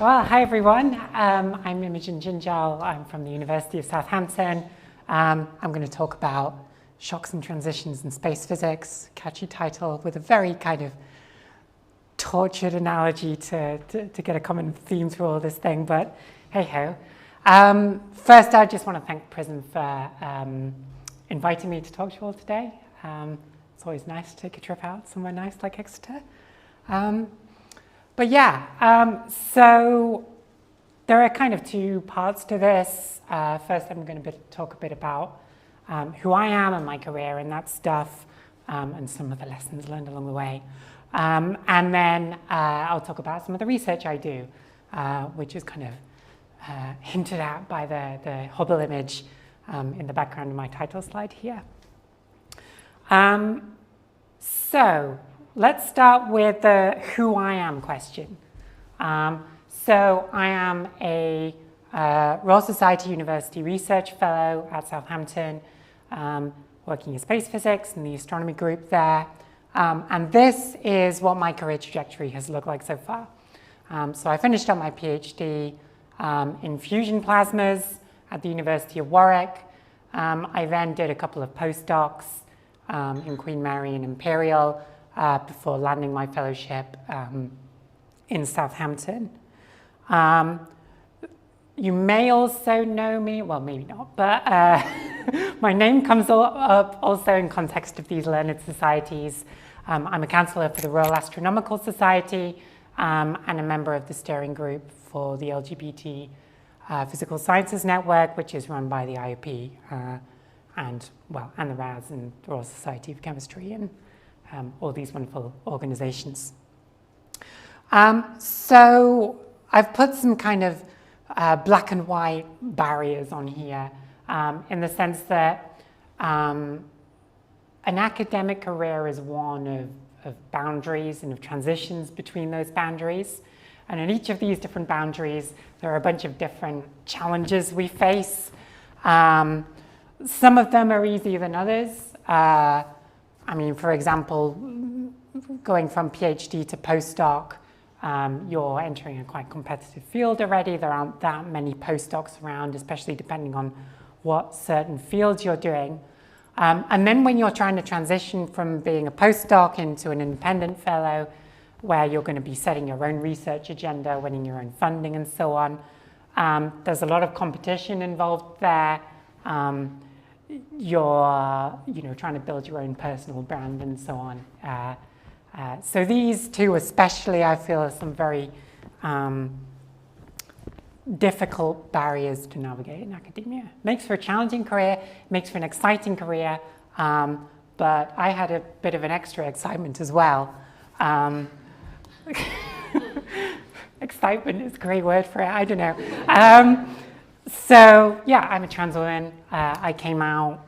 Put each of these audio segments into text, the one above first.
Well, hi everyone. I'm Imogen Gingell. I'm from the University of Southampton. I'm going to talk about shocks and transitions in space physics. Catchy title with a very kind of tortured analogy to get a common theme through all this thing, but hey ho. First, I just want to thank Prism for inviting me to talk to you all today. It's always nice to take a trip out somewhere nice like Exeter. But yeah, so there are kind of two parts to this. First, I'm going to talk a bit about who I am and my career and that stuff, and some of the lessons learned along the way. And then I'll talk about some of the research I do, which is kind of hinted at by the Hubble image in the background of my title slide here. So let's start with the who I am question. So I am a Royal Society University Research Fellow at Southampton, working in space physics in the astronomy group there. And this is what my career trajectory has looked like so far. So I finished up my PhD in fusion plasmas at the University of Warwick. I then did a couple of postdocs in Queen Mary and Imperial before landing my fellowship in Southampton. You may also know me, well, maybe not, but my name comes up also in context of these learned societies. I'm a counsellor for the Royal Astronomical Society and a member of the steering group for the LGBT Physical Sciences Network, which is run by the IOP and the RAS and the Royal Society of Chemistry and all these wonderful organizations. So I've put some kind of black and white barriers on here in the sense that an academic career is one of boundaries and of transitions between those boundaries. And in each of these different boundaries, there are a bunch of different challenges we face. Some of them are easier than others. I mean, for example, going from PhD to postdoc, you're entering a quite competitive field already. There aren't that many postdocs around, especially depending on what certain fields you're doing. And then when you're trying to transition from being a postdoc into an independent fellow, where you're going to be setting your own research agenda, winning your own funding and so on, there's a lot of competition involved there. You're trying to build your own personal brand and so on. So these two especially, I feel, are some very difficult barriers to navigate in academia. Makes for a challenging career, makes for an exciting career, but I had a bit of an extra excitement as well. Excitement is a great word for it, I don't know. So yeah, I'm a trans woman. I came out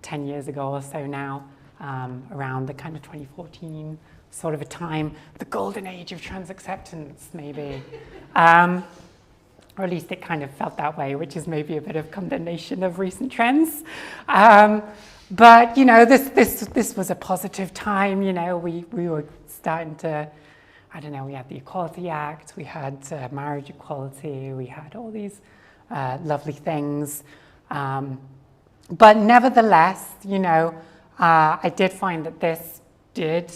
10 years ago or so now, around the kind of 2014 sort of a time, the golden age of trans acceptance maybe. Or at least it kind of felt that way, which is maybe a bit of condemnation of recent trends. But this was a positive time. We were starting to, I don't know, we had the Equality Act, we had marriage equality, we had all these lovely things. But nevertheless, I did find that this did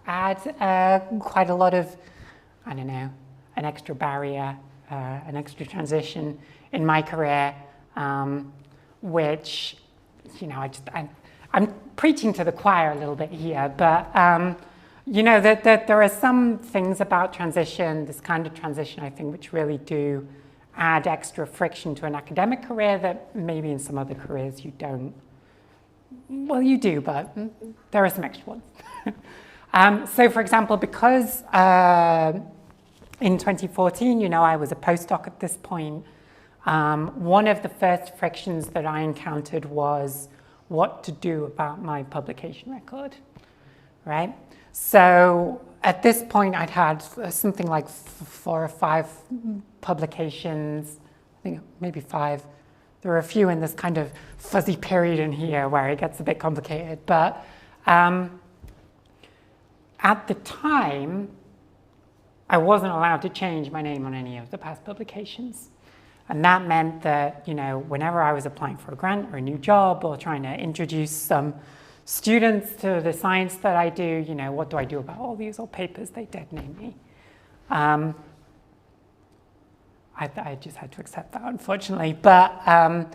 add quite a lot of, I don't know, an extra barrier, an extra transition in my career, which, I'm preaching to the choir a little bit here, but that there are some things about transition, this kind of transition, I think, which really do add extra friction to an academic career that maybe in some other careers you don't. Well, you do, but there are some extra ones. So, for example, because in 2014, I was a postdoc at this point, one of the first frictions that I encountered was what to do about my publication record, right? So at this point, I'd had something like 4 or 5 publications, I think maybe 5. There were a few in this kind of fuzzy period in here where it gets a bit complicated. But at the time, I wasn't allowed to change my name on any of the past publications. And that meant that, whenever I was applying for a grant or a new job or trying to introduce some students to the science that I do, what do I do about all these old papers? They dead name me. I just had to accept that, unfortunately. But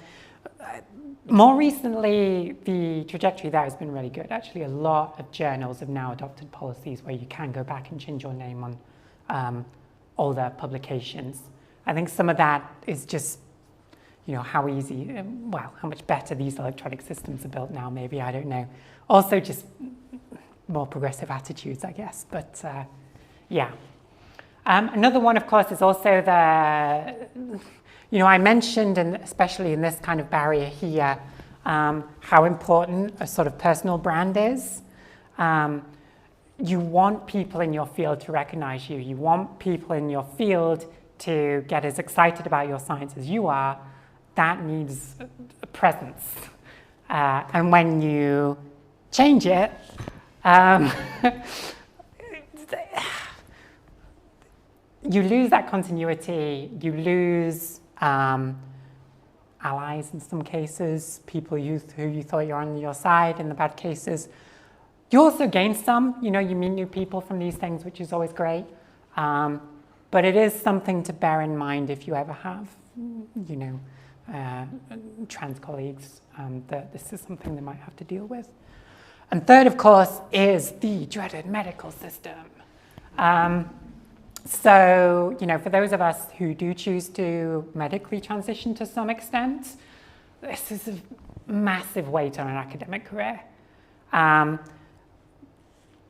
more recently, the trajectory there has been really good. Actually, a lot of journals have now adopted policies where you can go back and change your name on older publications. I think some of that is just, how easy, how much better these electronic systems are built now, maybe, I don't know. Also just more progressive attitudes, I guess, but yeah. Another one, of course, is also I mentioned, and especially in this kind of barrier here, how important a sort of personal brand is. You want people in your field to recognize you. You want people in your field to get as excited about your science as you are. That needs a presence. And when you change it, you lose that continuity, you lose allies in some cases, people who you thought you're on your side in the bad cases. You also gain some, you meet new people from these things, which is always great. But it is something to bear in mind if you ever have, trans colleagues, that this is something they might have to deal with. And third, of course, is the dreaded medical system. So, for those of us who do choose to medically transition to some extent, this is a massive weight on an academic career.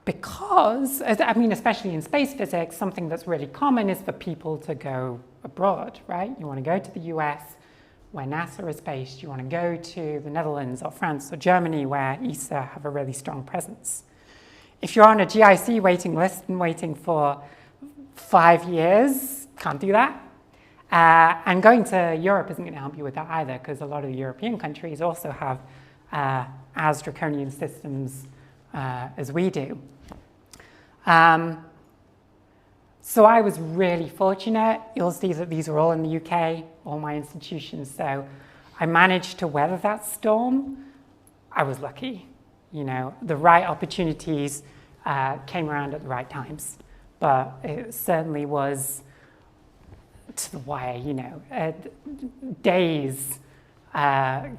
Because, especially in space physics, something that's really common is for people to go abroad, right? You want to go to the US, where NASA is based. You want to go to the Netherlands or France or Germany, where ESA have a really strong presence. If you're on a GIC waiting list and waiting for 5 years, can't do that. And going to Europe isn't going to help you with that either, because a lot of the European countries also have as draconian systems as we do. So I was really fortunate. You'll see that these are all in the UK, all my institutions. So I managed to weather that storm. I was lucky. The right opportunities came around at the right times. But it certainly was to the wire, days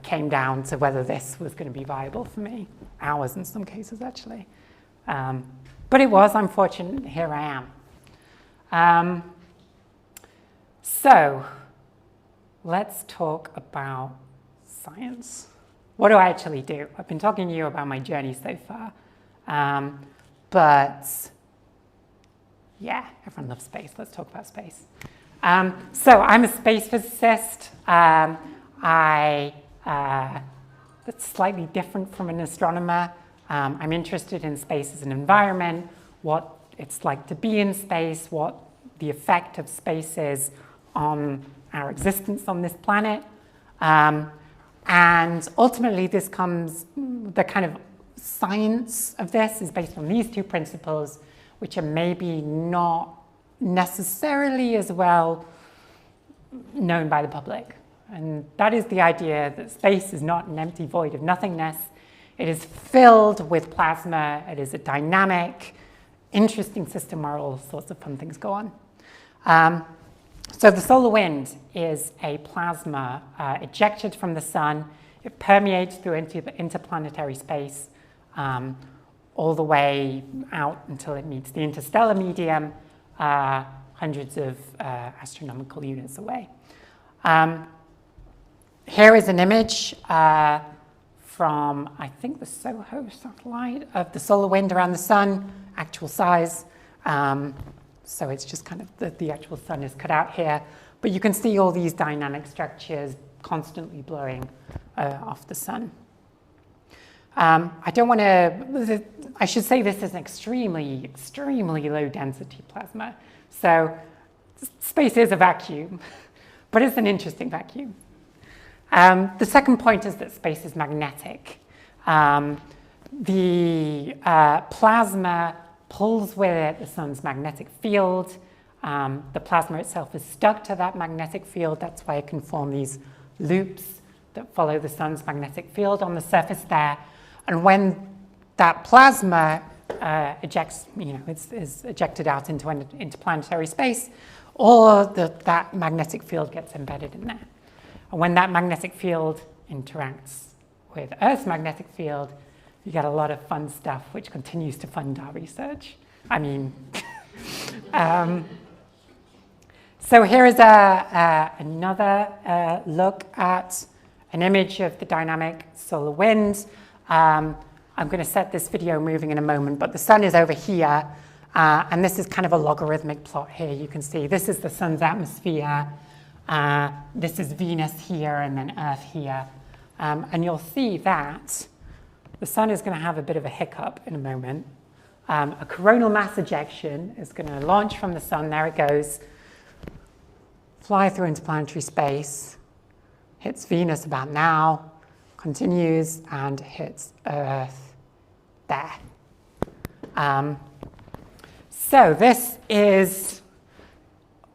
came down to whether this was going to be viable for me. Hours in some cases, actually. But it was, I'm fortunate, here I am. So let's talk about science. What do I actually do? I've been talking to you about my journey so far. But yeah, everyone loves space. Let's talk about space. So I'm a space physicist. That's slightly different from an astronomer. I'm interested in space as an environment, what it's like to be in space, what the effect of space is on our existence on this planet. And ultimately, the kind of science of this is based on these two principles, which are maybe not necessarily as well known by the public. And that is the idea that space is not an empty void of nothingness. It is filled with plasma. It is a dynamic, interesting system where all sorts of fun things go on. So the solar wind is a plasma ejected from the sun. It permeates through interplanetary space all the way out until it meets the interstellar medium, hundreds of astronomical units away. Here is an image from, I think, the SOHO satellite of the solar wind around the sun, actual size. So it's just kind of the actual sun is cut out here. But you can see all these dynamic structures constantly blowing off the sun. I don't want to, I should say this is an extremely, extremely low density plasma. So space is a vacuum, but it's an interesting vacuum. The second point is that space is magnetic. The plasma pulls with it the sun's magnetic field. The plasma itself is stuck to that magnetic field. That's why it can form these loops that follow the sun's magnetic field on the surface there. And when that plasma ejects, is ejected out into interplanetary space, all of that magnetic field gets embedded in there. And when that magnetic field interacts with Earth's magnetic field, you get a lot of fun stuff, which continues to fund our research. I mean, so here is another look at an image of the dynamic solar wind. I'm going to set this video moving in a moment, but the sun is over here, and this is kind of a logarithmic plot here. You can see this is the sun's atmosphere, this is Venus here, and then Earth here. And you'll see that the sun is going to have a bit of a hiccup in a moment. A coronal mass ejection is going to launch from the sun. There it goes. Fly through interplanetary space. Hits Venus about now. Continues and hits Earth there. So this is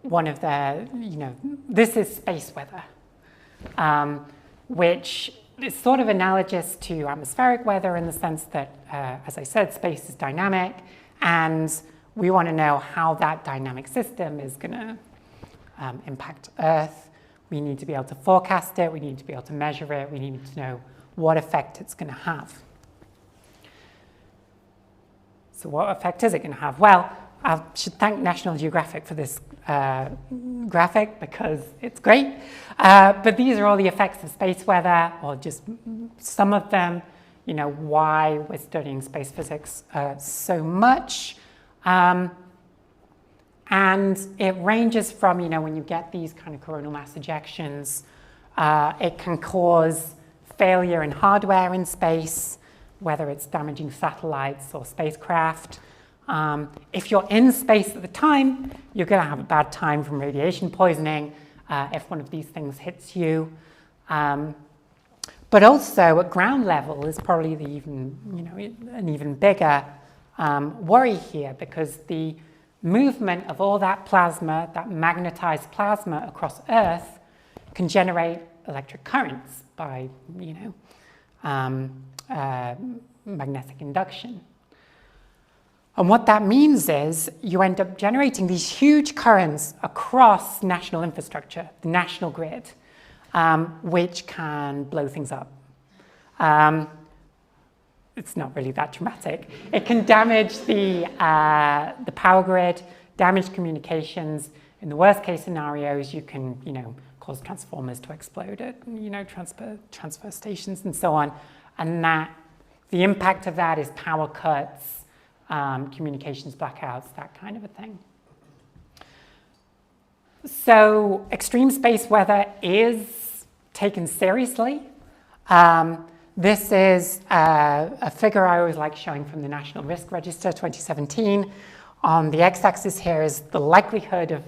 one of the, this is space weather. Which is sort of analogous to atmospheric weather in the sense that, as I said, space is dynamic, and we want to know how that dynamic system is going to impact Earth. We need to be able to forecast it, we need to be able to measure it, we need to know what effect it's going to have. So what effect is it going to have? Well, I should thank National Geographic for this graphic because it's great. But these are all the effects of space weather, or just some of them, why we're studying space physics so much. And it ranges from, when you get these kind of coronal mass ejections, it can cause failure in hardware in space, whether it's damaging satellites or spacecraft. If you're in space at the time, you're going to have a bad time from radiation poisoning if one of these things hits you. But also at ground level is probably an even bigger worry here, because the movement of all that plasma, that magnetized plasma across Earth, can generate electric currents by magnetic induction. And what that means is you end up generating these huge currents across national infrastructure, the national grid, which can blow things up. It's not really that dramatic. It can damage the power grid, damage communications. In the worst case scenarios, you can cause transformers to explode at transfer stations and so on. And the impact of that is power cuts, communications blackouts, that kind of a thing. So extreme space weather is taken seriously. This is a figure I always like showing from the National Risk Register 2017. On the x-axis here is the likelihood of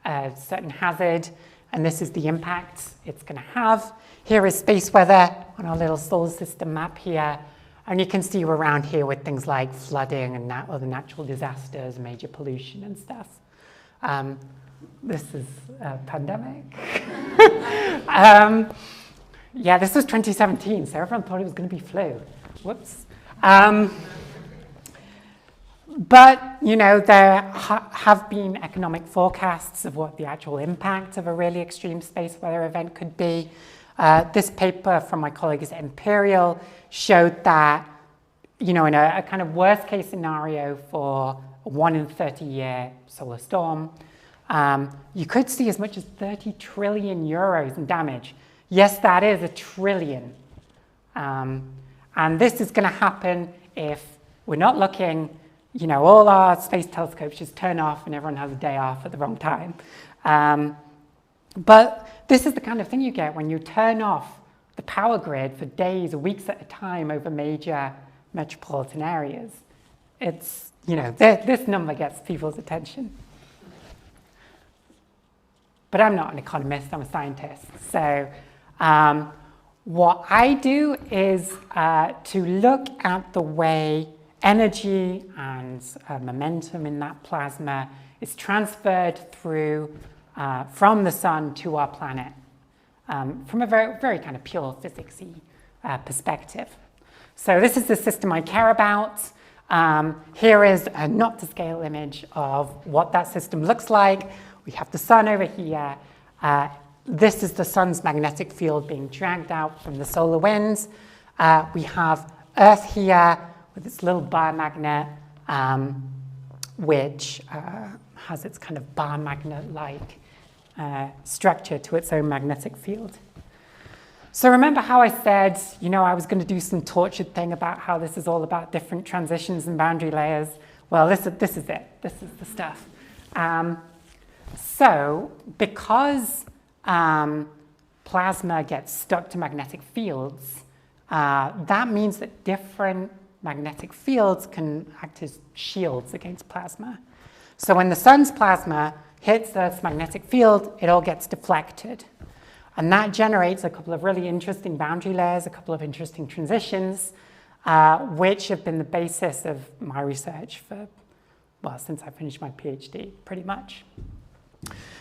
a certain hazard, and this is the impact it's going to have. Here is space weather on our little solar system map here. And you can see we're around here with things like flooding and other natural disasters, major pollution and stuff. This is a pandemic. Yeah, this was 2017, so everyone thought it was going to be flu. Whoops. But, there have been economic forecasts of what the actual impact of a really extreme space weather event could be. This paper from my colleagues at Imperial showed that, in a kind of worst case scenario for a 1 in 30 year solar storm, you could see as much as 30 trillion euros in damage. Yes, that is a trillion. And this is going to happen if we're not looking, all our space telescopes just turn off and everyone has a day off at the wrong time. But this is the kind of thing you get when you turn off the power grid for days or weeks at a time over major metropolitan areas. It's, this number gets people's attention. But I'm not an economist, I'm a scientist. So what I do is to look at the way energy and momentum in that plasma is transferred through from the sun to our planet from a very, very kind of pure physicsy perspective. So this is the system I care about. Here is a not to scale image of what that system looks like. We have the sun over here. This is the sun's magnetic field being dragged out from the solar winds. We have Earth here with its little bar magnet, which has its kind of bar magnet-like structure to its own magnetic field. So remember how I said, I was going to do some tortured thing about how this is all about different transitions and boundary layers? Well, this is it. This is the stuff. So because plasma gets stuck to magnetic fields, that means that different magnetic fields can act as shields against plasma. So when the sun's plasma hits Earth's magnetic field, it all gets deflected. And that generates a couple of really interesting boundary layers, a couple of interesting transitions, which have been the basis of my research for, well, since I finished my PhD, pretty much.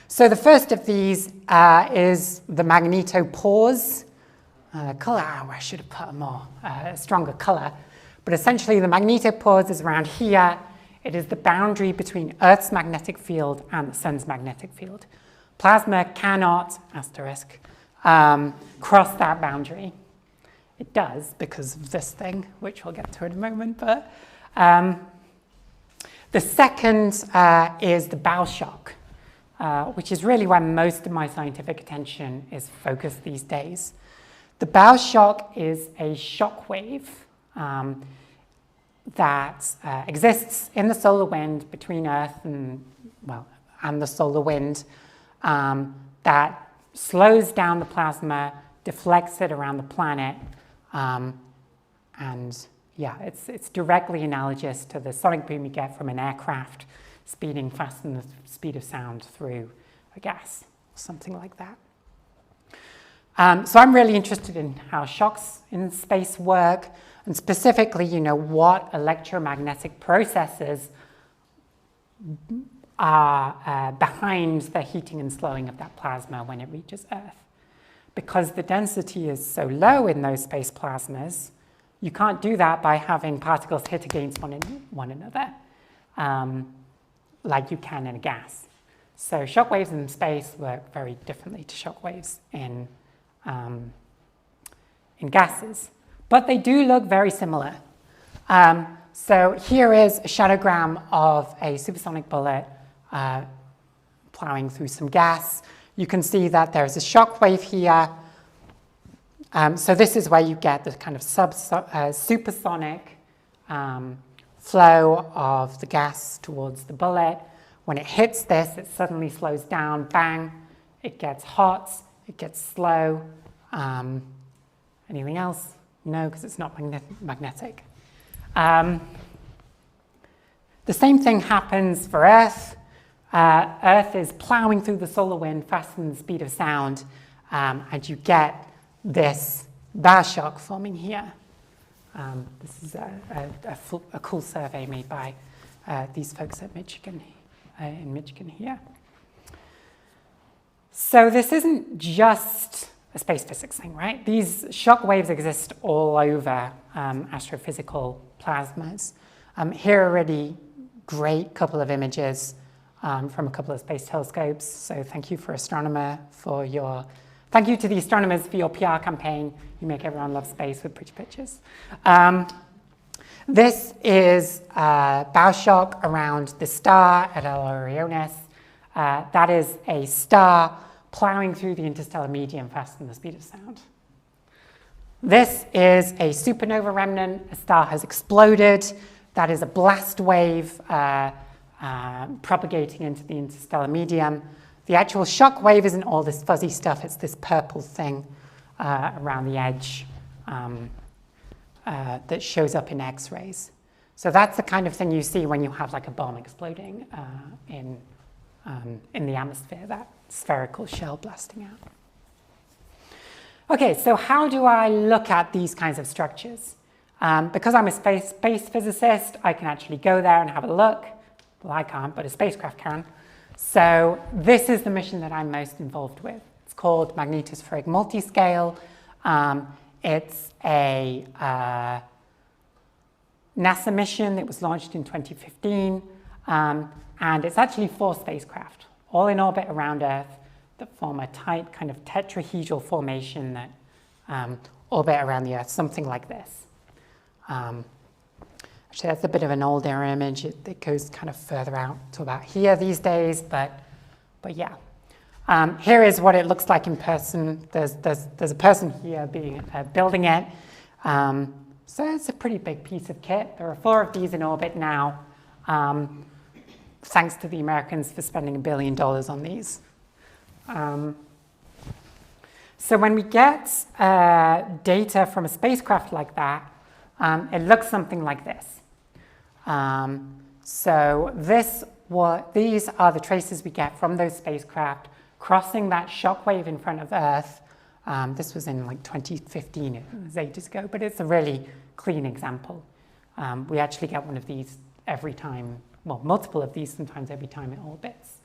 So the first of these is the magnetopause. Color, I should have put a more stronger color. But essentially, the magnetopause is around here. It is the boundary between Earth's magnetic field and the sun's magnetic field. Plasma cannot, asterisk, cross that boundary. It does because of this thing, which we'll get to in a moment. But the second is the bow shock, which is really where most of my scientific attention is focused these days. The bow shock is a shock wave that exists in the solar wind between Earth and the solar wind. That slows down the plasma, deflects it around the planet, and yeah, it's directly analogous to the sonic boom you get from an aircraft speeding faster than the speed of sound through a gas, something like that. So I'm really interested in how shocks in space work, and specifically, what electromagnetic processes are behind the heating and slowing of that plasma when it reaches Earth. Because the density is so low in those space plasmas, you can't do that by having particles hit against one another, like you can in a gas. So shock waves in space work very differently to shock waves in gases. But they do look very similar. So here is a shadowgram of a supersonic bullet plowing through some gas. You can see that there's a shock wave here. So this is where you get the kind of supersonic flow of the gas towards the bullet. When it hits this, it suddenly slows down, bang, it gets hot, it gets slow. Anything else? No, because it's not magnetic. The same thing happens for Earth. Earth is plowing through the solar wind faster than the speed of sound, and you get this bow shock forming here. This is a cool survey made by these folks at Michigan, in Michigan here. So this isn't just a space physics thing, right? These shock waves exist all over astrophysical plasmas. Here are already great couple of images from a couple of space telescopes. So thank you to the astronomers for your PR campaign. You make everyone love space with pretty pictures. This is bow shock around the star at L Orionis. That is a star plowing through the interstellar medium faster than the speed of sound. This is a supernova remnant. A star has exploded. That is a blast wave propagating into the interstellar medium. The actual shock wave isn't all this fuzzy stuff. It's this purple thing around the edge that shows up in X-rays. So that's the kind of thing you see when you have like a bomb exploding in the atmosphere, that spherical shell blasting out. Okay, so how do I look at these kinds of structures? Because I'm a space physicist, I can actually go there and have a look. Well, I can't, but a spacecraft can. So this is the mission that I'm most involved with. It's called Magnetospheric Multiscale. It's a NASA mission that was launched in 2015. And it's actually 4 spacecraft, all in orbit around Earth, that form a tight kind of tetrahedral formation that orbit around the Earth, something like this. Actually, that's a bit of an older image. It goes kind of further out to about here these days, but yeah. Here is what it looks like in person. There's a person here building it. So it's a pretty big piece of kit. There are 4 of these in orbit now, thanks to the Americans for spending $1 billion on these. So when we get data from a spacecraft like that, it looks something like this. So these are the traces we get from those spacecraft crossing that shockwave in front of Earth. This was in like 2015, it was ages ago, but it's a really clean example. We actually get one of these every time, well, multiple of these sometimes every time it orbits.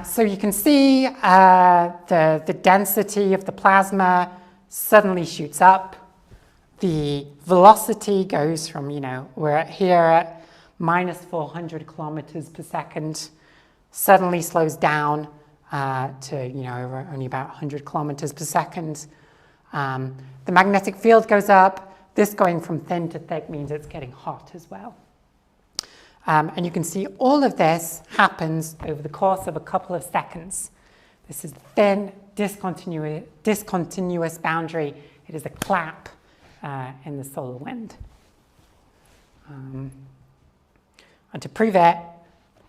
So you can see the density of the plasma suddenly shoots up. The velocity goes from, we're here at minus 400 kilometers per second, suddenly slows down to, only about 100 kilometers per second. The magnetic field goes up. This going from thin to thick means it's getting hot as well. And you can see all of this happens over the course of a couple of seconds. This is thin, discontinuous boundary. It is a clap in the solar wind. And to prove it,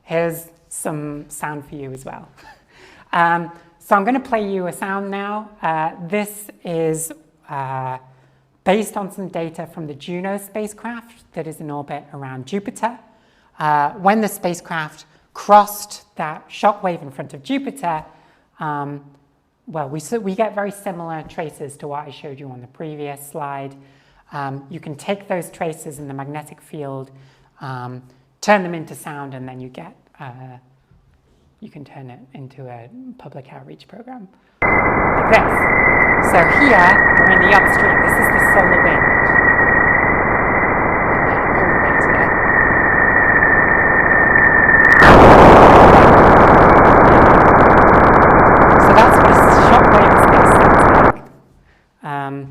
here's some sound for you as well. So I'm going to play you a sound now. This is based on some data from the Juno spacecraft that is in orbit around Jupiter. When the spacecraft crossed that shockwave in front of Jupiter, we get very similar traces to what I showed you on the previous slide. You can take those traces in the magnetic field, turn them into sound, and then you can turn it into a public outreach program like this. So here, we're in the upstream. This is the solar wind. And then a moment later, so that's what a shockwave in space sounds like,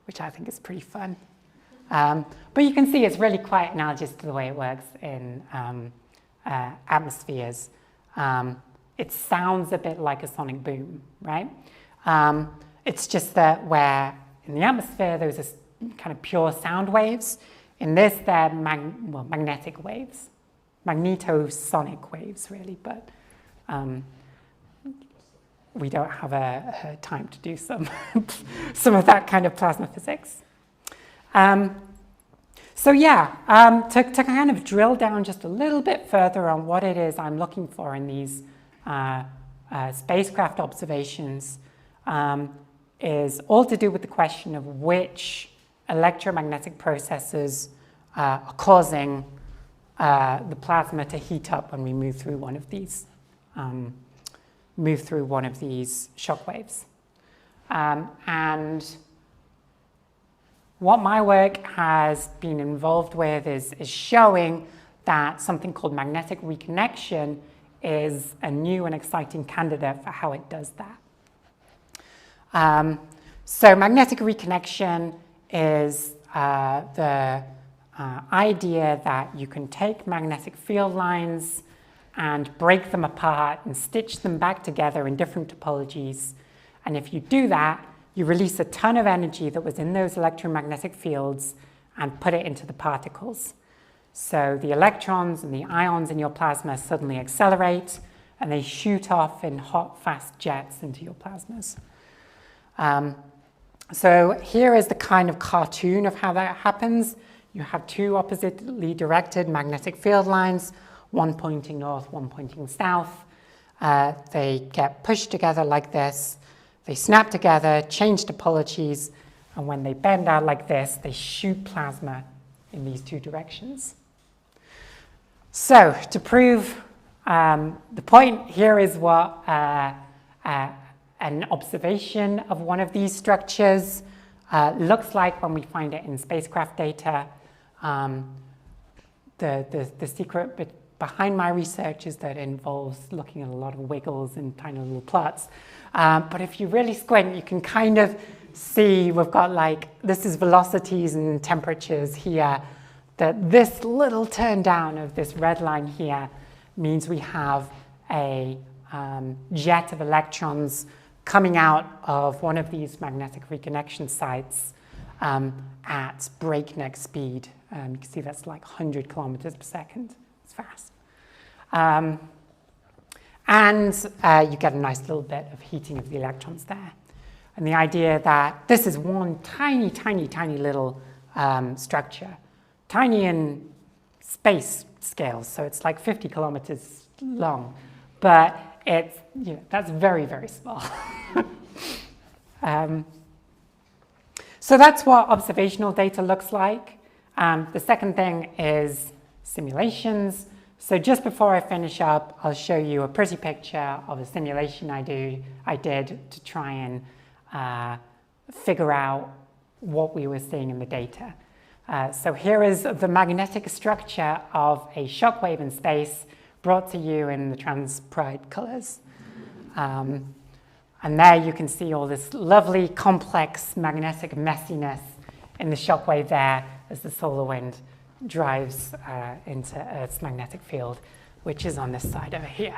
which I think is pretty fun. But you can see it's really quite analogous to the way it works in atmospheres. It sounds a bit like a sonic boom, right? It's just that where in the atmosphere those are kind of pure sound waves. In this, they're magnetic waves, magnetosonic waves, really. But we don't have a time to do some of that kind of plasma physics. So yeah, to kind of drill down just a little bit further on what it is I'm looking for in these spacecraft observations is all to do with the question of which electromagnetic processes are causing the plasma to heat up when we move through one of these shockwaves. And what my work has been involved with is showing that something called magnetic reconnection is a new and exciting candidate for how it does that. So magnetic reconnection is the idea that you can take magnetic field lines and break them apart and stitch them back together in different topologies. And if you do that, you release a ton of energy that was in those electromagnetic fields and put it into the particles. So the electrons and the ions in your plasma suddenly accelerate, and they shoot off in hot, fast jets into your plasmas. So here is the kind of cartoon of how that happens. You have 2 oppositely directed magnetic field lines, one pointing north, one pointing south. They get pushed together like this. They snap together, change topologies, And when they bend out like this, they shoot plasma in these two directions. So to prove the point, here is what an observation of one of these structures looks like when we find it in spacecraft data. The secret behind my research is that it involves looking at a lot of wiggles and tiny little plots. But if you really squint, you can kind of see we've got this is velocities and temperatures here, that this little turn down of this red line here means we have a jet of electrons coming out of one of these magnetic reconnection sites at breakneck speed. You can see that's like 100 kilometers per second. It's fast. And you get a nice little bit of heating of the electrons there. And the idea that this is one tiny, tiny, tiny little structure, tiny in space scale, so it's like 50 kilometers long, but it's, that's very, very small. So that's what observational data looks like. The second thing is simulations. So just before I finish up, I'll show you a pretty picture of a simulation I did to try and figure out what we were seeing in the data. So here is the magnetic structure of a shockwave in space brought to you in the trans-pride colors. And there you can see all this lovely, complex magnetic messiness in the shockwave there as the solar wind drives into Earth's magnetic field, which is on this side over here.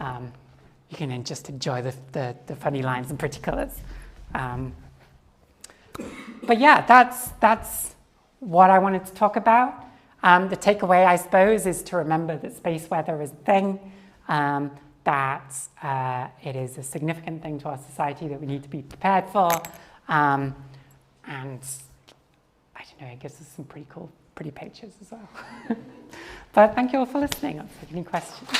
You can just enjoy the funny lines and pretty colors. But yeah, that's what I wanted to talk about. The takeaway, I suppose, is to remember that space weather is a thing, that it is a significant thing to our society that we need to be prepared for. And I don't know, it gives us some pretty cool, pretty pictures as well. But thank you all for listening. I'll take any questions.